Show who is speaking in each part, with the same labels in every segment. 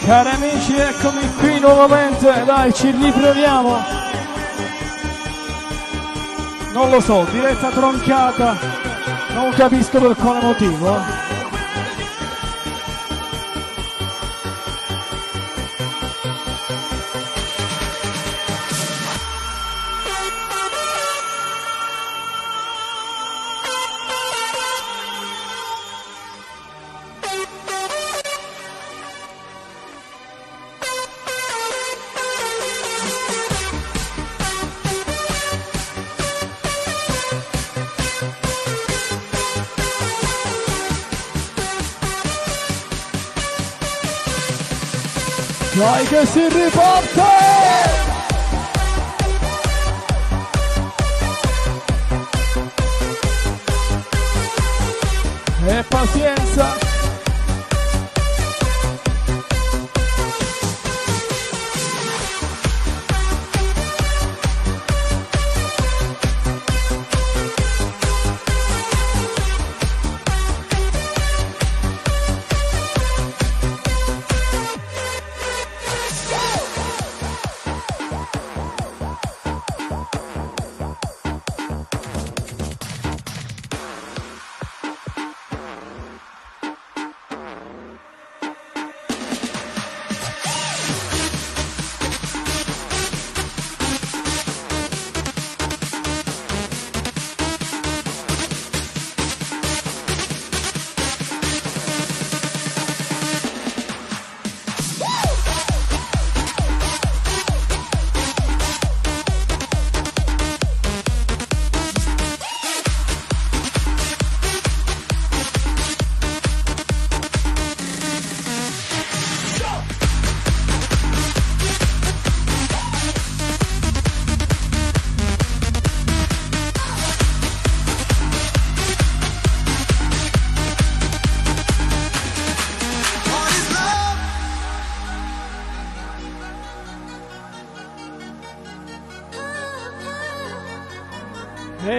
Speaker 1: Cari amici, eccomi qui nuovamente, dai, ci riproviamo. Non lo so, diretta troncata, non capisco per quale motivo. Dai che si riparte! E pazienza!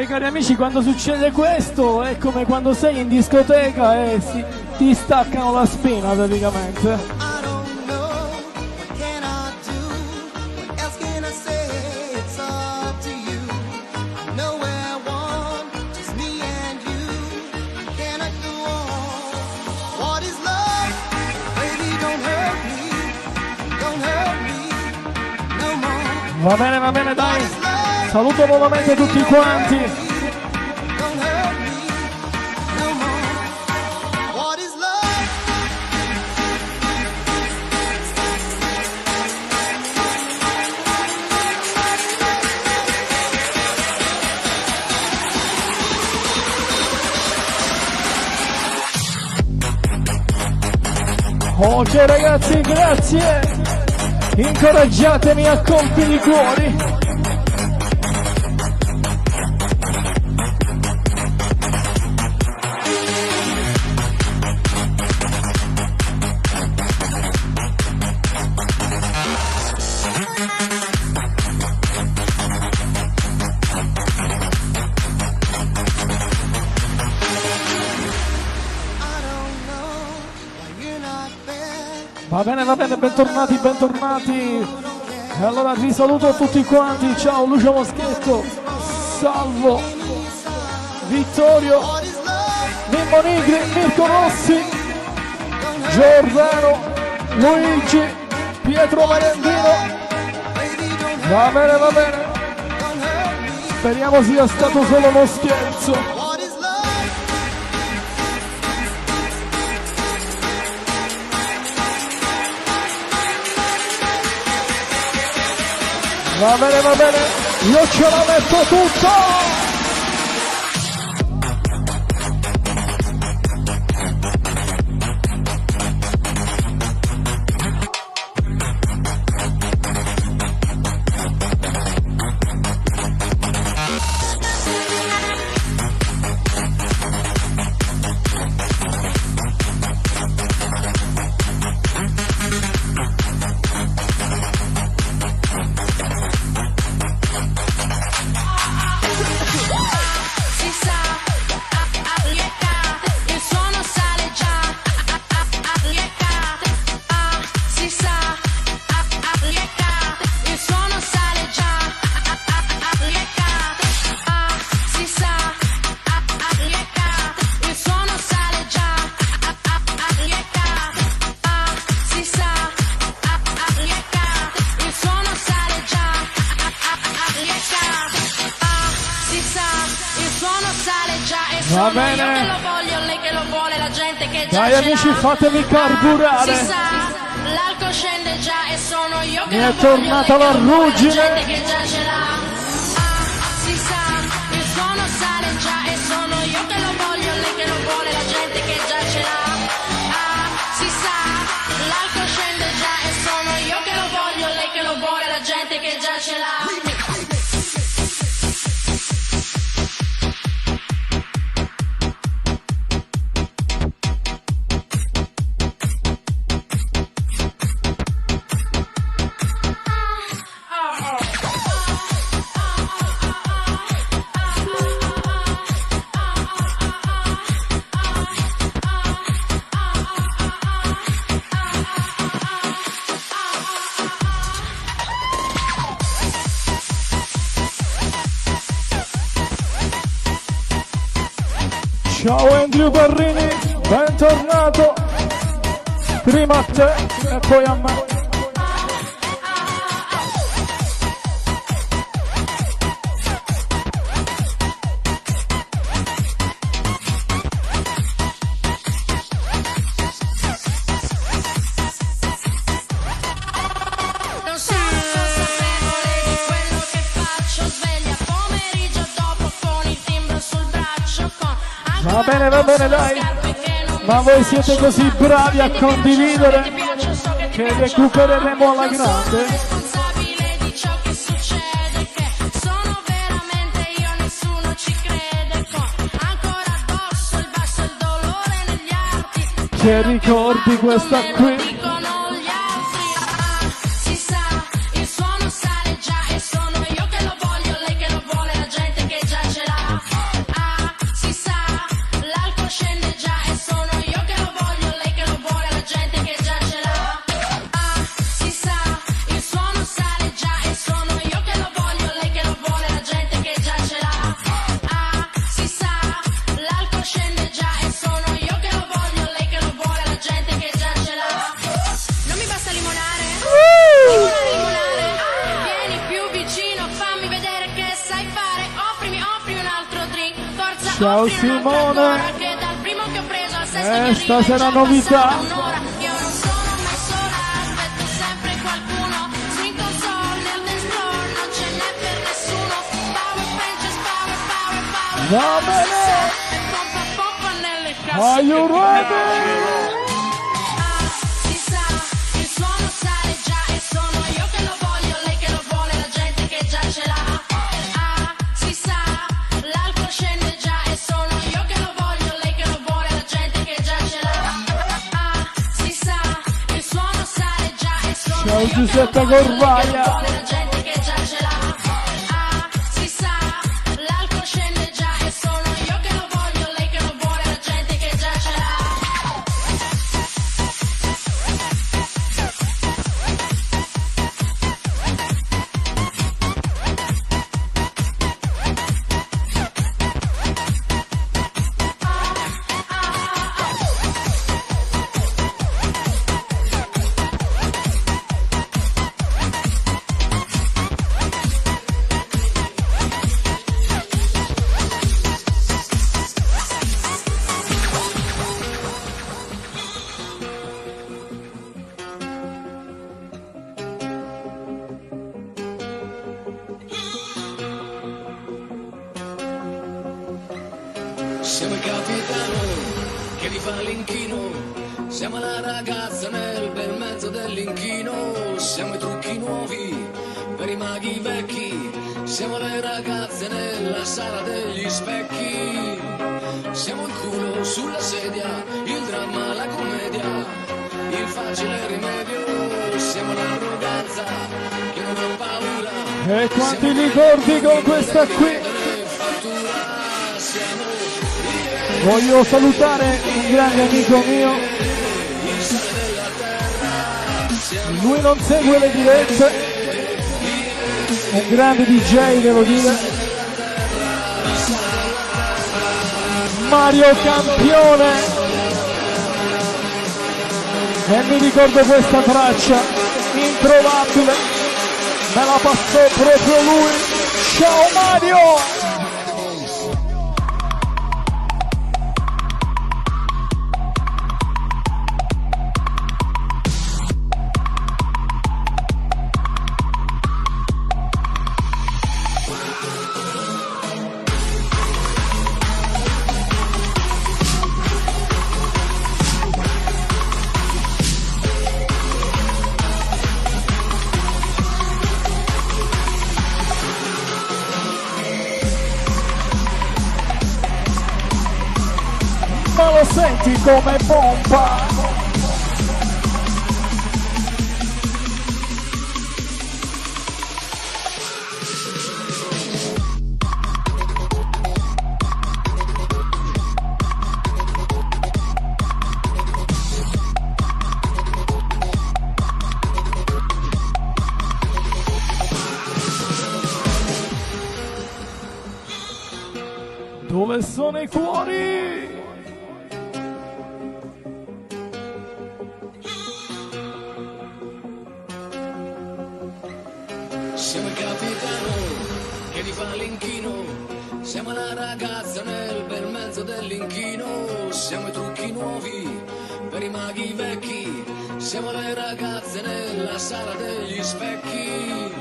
Speaker 1: Cari amici, quando succede questo è come quando sei in discoteca e ti staccano la spina praticamente. Va bene, dai. Saluto nuovamente tutti quanti. Ok ragazzi, grazie. Incoraggiatemi a compiere i cuori. Va bene, bentornati. E allora vi saluto tutti quanti, ciao Lucio Moschetto, Salvo, Vittorio, Mimmo Nigri, Mirko Rossi, Giordano, Luigi, Pietro Valentino. Va bene. Speriamo sia stato solo uno scherzo. Va bene, io ce la metto tutta!
Speaker 2: Si sa
Speaker 1: Va bene.
Speaker 2: Io che lo voglio, lei che lo vuole, la gente che già
Speaker 1: dai
Speaker 2: ce
Speaker 1: amici,
Speaker 2: l'ha.
Speaker 1: fatemi carburare.
Speaker 2: Si sa, l'alcol scende già e sono io che
Speaker 1: Mi
Speaker 2: lo
Speaker 1: è
Speaker 2: voglio,
Speaker 1: tornata
Speaker 2: lei che
Speaker 1: la
Speaker 2: lo vuole,
Speaker 1: ruggine.
Speaker 2: la gente che già ce l'ha. Si sa, il suono sale già e sono io che lo voglio, lei che lo vuole, la gente che già ce l'ha. Si sa, l'alcol scende già e sono io che lo voglio, lei che lo vuole, la gente che già ce l'ha.
Speaker 1: Ciao Andrew Barrini, bentornato. Prima a te e poi a me.
Speaker 2: Non sono consapevole di quello che faccio, sveglia pomeriggio dopo con il timbro sul braccio, con
Speaker 1: Va bene, dai. Ma voi siete così bravi a condividere che recupereremo alla grande.
Speaker 2: responsabile di ciò che succede, che sono veramente io, nessuno ci crede, con ancora addosso il basso e il dolore negli arti,
Speaker 1: Che ricordi questa qui?
Speaker 2: dicono gli altri. Si sa, il suono sale già e sono io che lo voglio, lei che lo vuole, la gente che già ce l'ha. Si sa, l'alcol scende già e sono io che lo voglio, lei che lo vuole, la gente che già ce l'ha. Si sa, il suono sale già e sono io che lo voglio, lei che lo vuole, la gente che già ce l'ha. Si sa, l'alcol scende già e sono io che lo voglio, lei che lo vuole, la gente che già ce l'ha. Non mi basta limonare, limonare, vieni più vicino, fammi vedere che sai fare, offrimi un altro drink, forza
Speaker 1: Ciao,
Speaker 2: offri un'altra
Speaker 1: Simone.
Speaker 2: ancora, che dal primo che ho preso al sesto mi arriva
Speaker 1: stasera
Speaker 2: già
Speaker 1: novità.
Speaker 2: passata un'ora. Io non sono mai sola, aspetto sempre qualcuno, swing console nel dance floor, non ce n'è per nessuno, power punches, power, power, power,
Speaker 1: Va bene.
Speaker 2: e pompa, pompa nelle casse.
Speaker 1: Are you ready?
Speaker 2: Si sa, il suono sale già e sono io che lo voglio, lei che lo vuole, la gente che già ce l'ha. Si sa, l'alcol scende già e sono io che lo voglio, lei che lo vuole, la gente che già ce l'ha. Si sa, il suono sale già e sono
Speaker 1: Ciao,
Speaker 2: io che
Speaker 1: Giuseppe
Speaker 2: lo voglio, lei che lo
Speaker 1: Corvaia.
Speaker 2: vuole, la gente che già ce l'ha. Si sa, l'alcol scende già e sono io che lo voglio, lei che lo vuole, la gente che già ce l'ha.
Speaker 3: Siamo il capitano che vi fa l'inchino, siamo la ragazza nel bel mezzo dell'inchino, siamo i trucchi nuovi per i maghi vecchi, siamo le ragazze nella sala degli specchi, siamo il culo sulla sedia, il dramma, la commedia, il facile rimedio, siamo l'arroganza che non ha paura.
Speaker 1: E quanti ricordi con questa qui? Voglio salutare un grande amico mio. Lui non segue le dirette. Un grande DJ, devo dire. Mario Campione. E mi ricordo questa traccia introvabile. Me la passò proprio lui. Ciao Mario!
Speaker 3: Siamo il capitano che vi fa l'inchino, siamo la ragazza nel bel mezzo dell'inchino, siamo i trucchi nuovi per i maghi vecchi, siamo il culo sulla sedia, il dramma, la commedia, il facile rimedio, siamo l'arroganza che non ha paura. Siamo il culo sulla sedia, il dramma, la commedia, il facile rimedio, siamo l'arroganza che non ha paura.
Speaker 1: lo senti come bomba. Dove sono i cuori?
Speaker 3: Siamo il capitano che ti fa l'inchino, siamo la ragazza nel bel mezzo dell'inchino, siamo i trucchi nuovi per i maghi vecchi, siamo le ragazze nella sala degli specchi,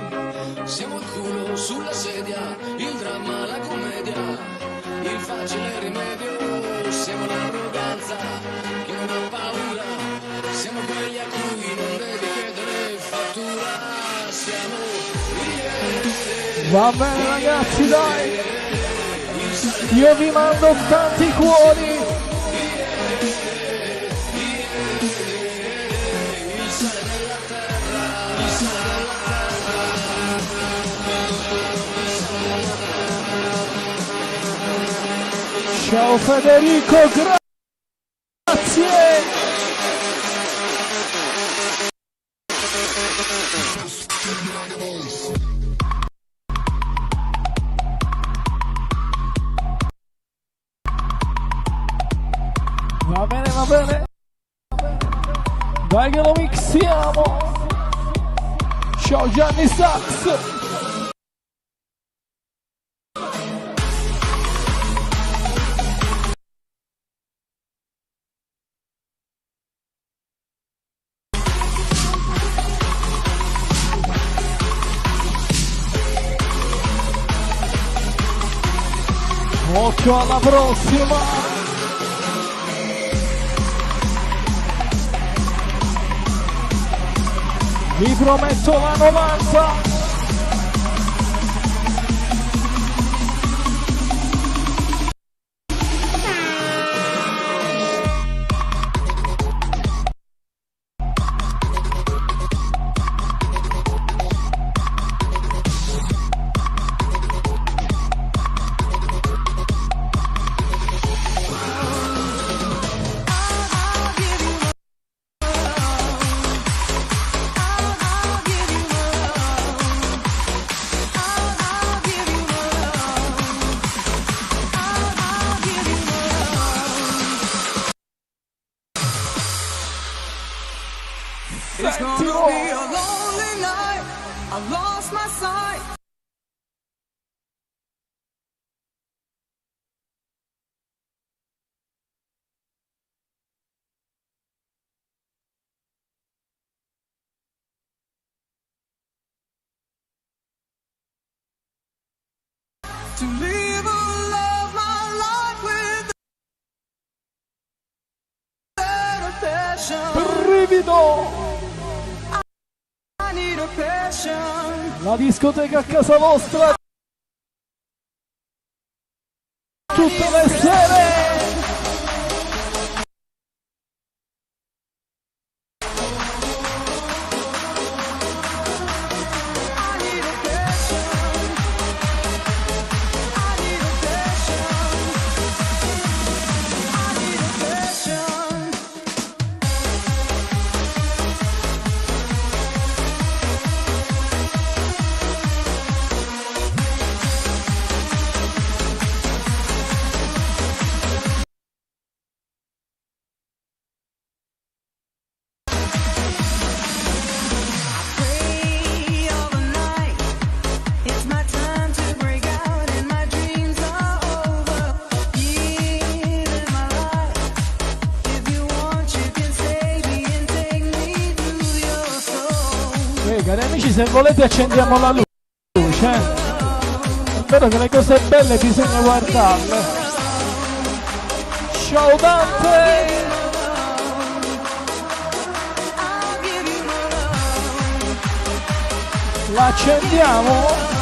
Speaker 3: siamo il culo sulla sedia, il dramma, la commedia, il facile rimedio, siamo l'arroganza che non ha paura, siamo quelli a cui non devi chiedere fattura, siamo
Speaker 1: Va bene ragazzi, dai, io vi mando tanti cuori. Ciao Federico, grazie. Va bene, va bene. Dai che lo mixiamo. Ciao Gianni Sax. Occhio alla prossima. Vi prometto la 90.
Speaker 4: It's gonna be a lonely night. I lost my sight. To live a love my life with a passion.
Speaker 1: Brivido.
Speaker 4: I need a passion.
Speaker 1: La discoteca a casa vostra tutte le sere.
Speaker 4: I need a passion. I need a passion. I need a passion. Pray overnight. It's my time to break out and my dreams are over. Give my life. If you want, you can save me and take me through your soul.
Speaker 1: Cari amici, se volete accendiamo la luce. È vero che le cose belle bisogna guardarle. Ciao Dante.
Speaker 4: I'll give you my love.
Speaker 1: La accendiamo.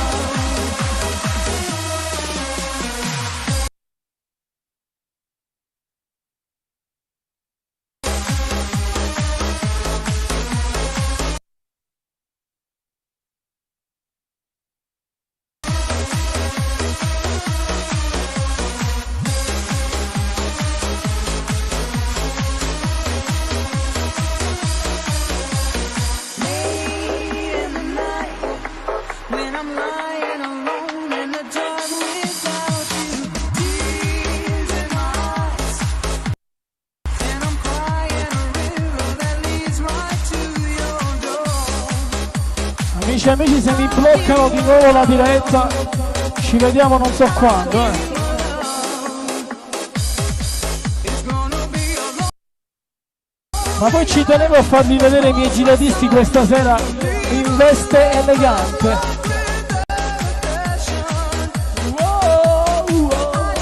Speaker 4: I'm lying alone in the dark without you. Tears in my eyes, and I'm crying a river that leads right to your door.
Speaker 1: Amici e amici, se mi bloccano di nuovo la diretta, ci vediamo non so quando, Ma poi ci tenevo a farvi vedere i miei giratisti questa sera in veste elegante. Wow, wow.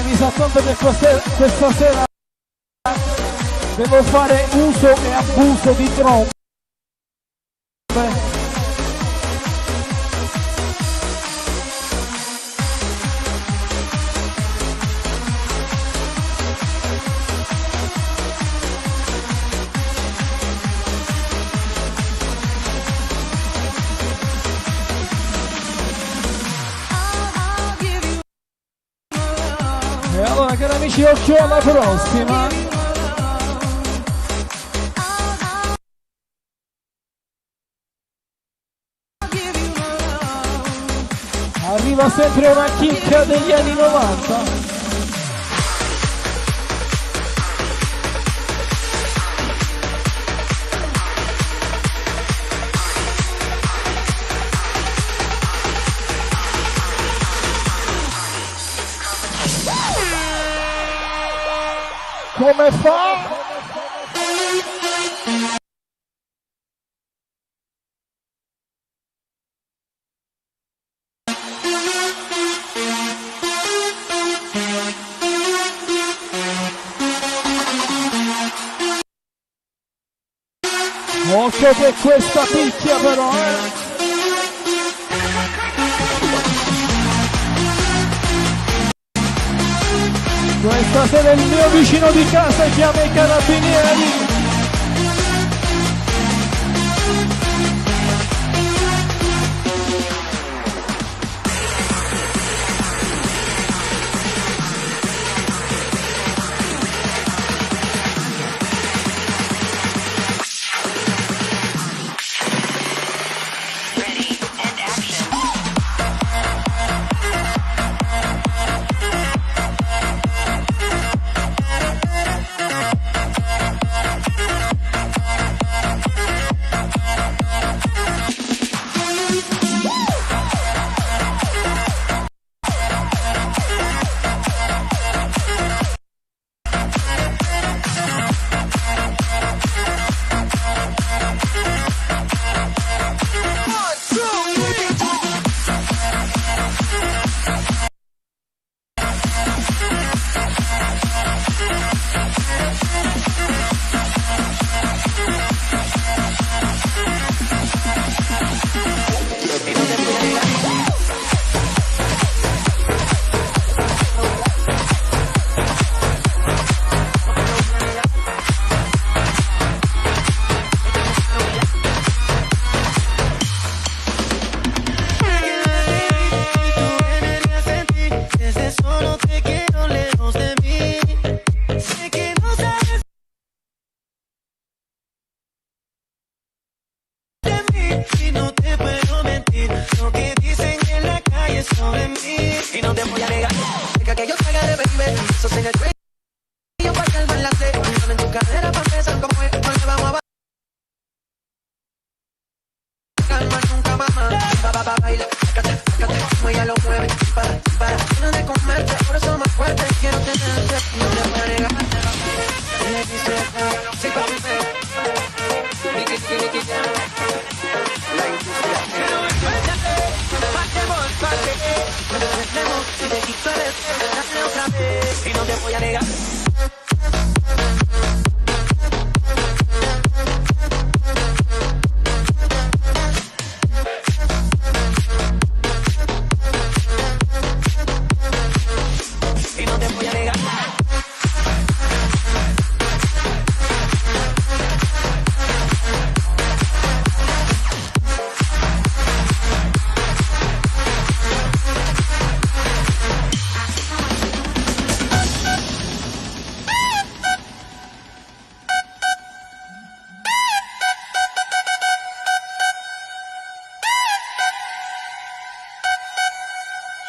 Speaker 1: Mi sa conto che questa sera devo fare uso e abuso di trombe. E allora, cari amici, occhio alla prossima. Arriva sempre una chicca degli anni 90. Come fa? Occhio che questa picchia però, Questa sera il mio vicino di casa chiama i carabinieri.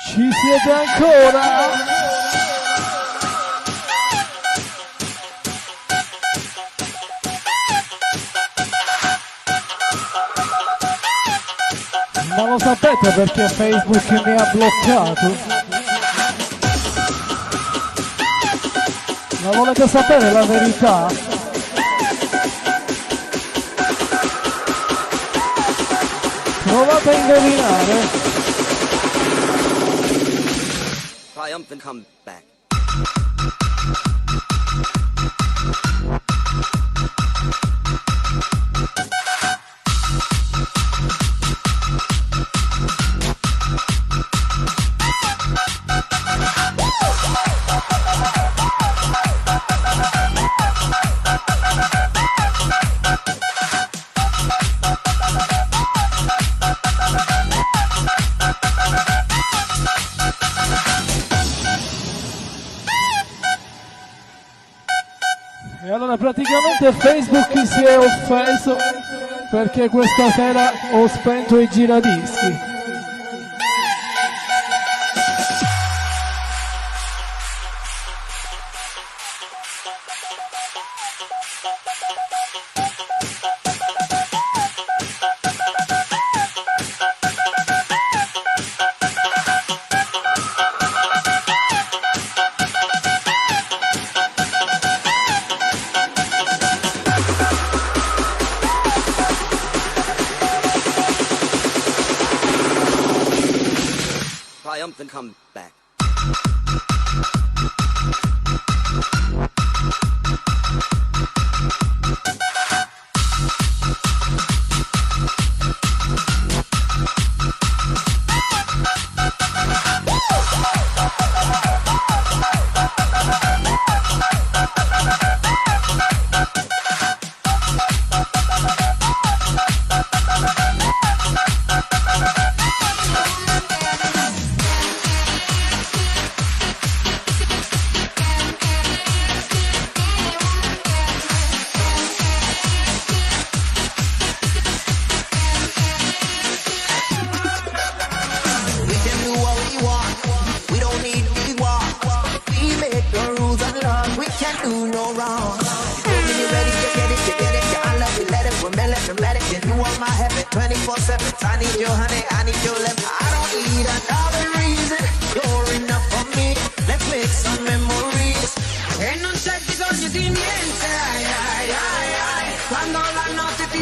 Speaker 1: Ci siete ancora? Ma lo sapete perché Facebook mi ha bloccato? Ma volete sapere la verità? Provate a indovinare.
Speaker 5: Triumphant comeback.
Speaker 1: E allora praticamente Facebook si è offeso perché questa sera ho spento i giradischi.
Speaker 5: Triumphant comeback.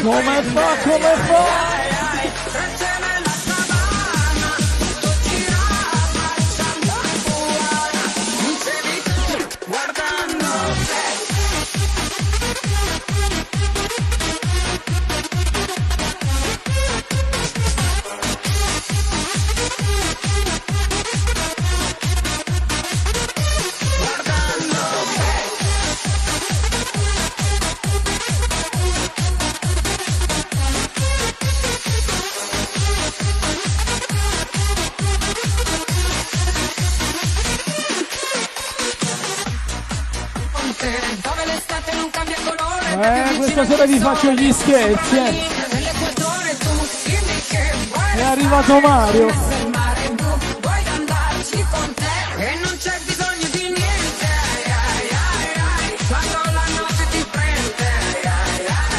Speaker 5: Come fa, come fa?
Speaker 2: Dove l'estate non cambia colore.
Speaker 1: Questa sera vi faccio gli scherzi, È arrivato Mario.
Speaker 2: Vuoi andarci con te e non c'è bisogno di niente. Quando la notte ti prende.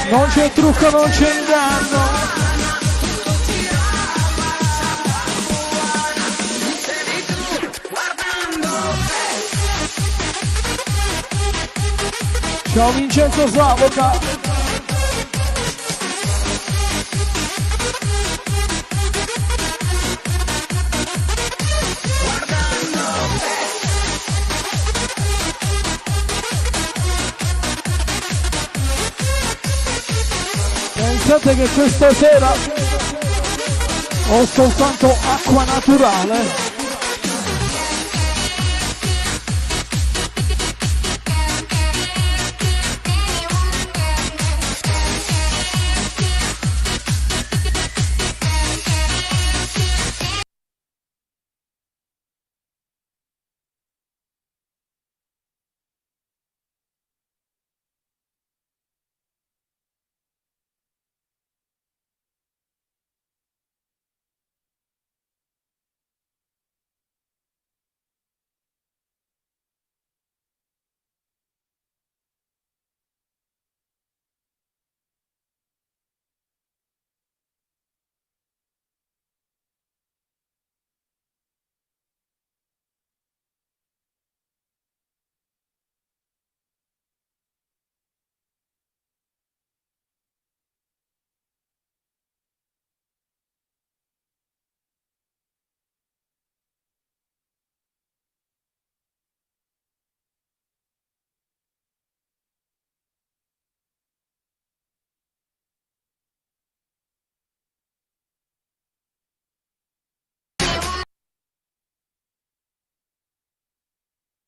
Speaker 1: Non c'è trucco, non c'è inganno. Ciao Vincenzo Savoca. Pensate che questa sera ho soltanto acqua naturale.